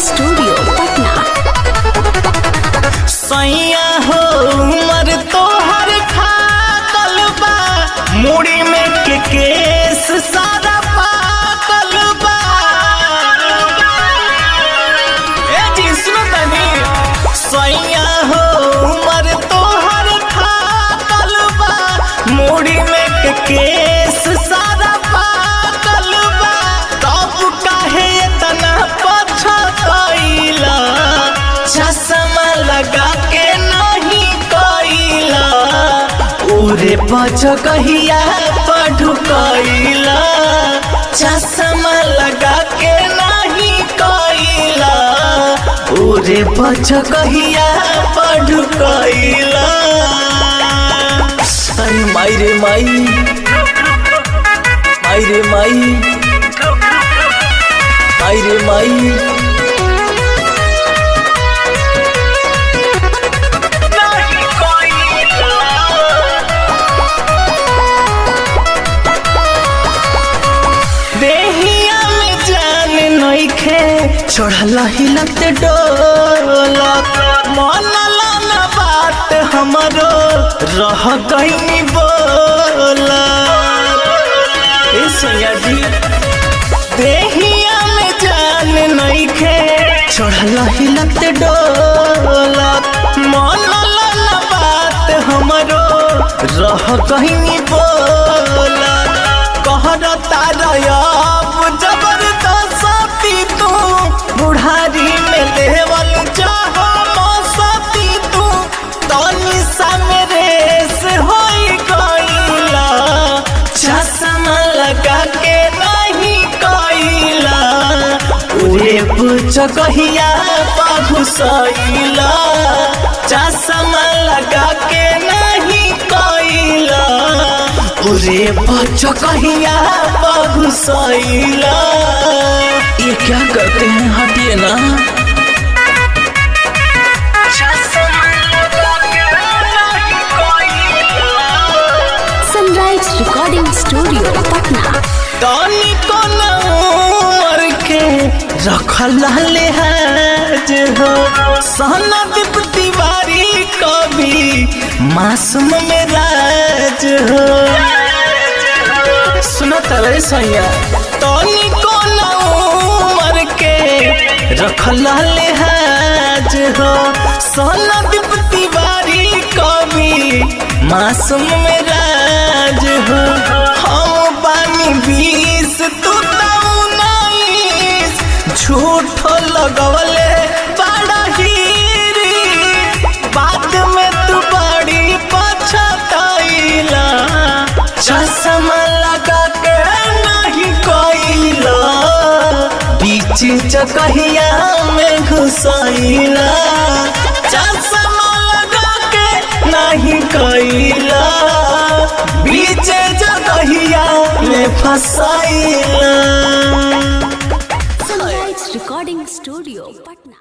Studio Patna. सैया हो उमर तोहर खाकल बा, मुड़ी में के केस सारा पाकल बा। ए जी सुनो तनी, सैया हो उमर तोहर खाकल बा, मुड़ी में के केस सारा पाकल बा। तब काहे इतना पछतैला, चश्मा लगा के नहीं कइला, उरे पछकहिया पढ़ुकइला। चश्मा लगा के नहीं कइला, उरे पछकहिया पढ़ुकइला। अरे माई रे माई, माई रे माई, माई रे माई। चढ़ल हिलत डोलत, मनला न बात हमरो रह गई बोला। ए सैया जी देहिया में जान नइखे, चढ़ल हिलत डोलत, मनला न बात हमरो रह गई बोला। कहरता रब जबरदस्ती तू, बुढ़ारी में लेवल चाह मौसती तू, तनी सा मेरे से होई गइला। चश्मा लगा के नहीं कइला, उरे पुछकहिया पघुसइला। चश्मा लगा के नहीं कइला, उरे पुछकहिया पघुसइला। ये क्या करते हैं, हटिए ना। Sunrise recording studio Patna. तनी को उमर के रखल लिहाज हो, सहनदीप तिवारी कभी मासूम में राज हो। सुनो तले सैया, तनी को उमर के रखल लिहाज हो, सहनदीप तिवारी कभी मासूम में राज हो। हम बानी 20 तू 19, झूठो लगवले बड़ा हीरी, बाद में तू बड़ी पछतैला। चश्मा लगा के नहीं कइला, बीच चकहिया में घुसैला। चश्मा लगा के नहीं कइला, बीच जगहिया में फसैला। Sunrise recording studio Patna.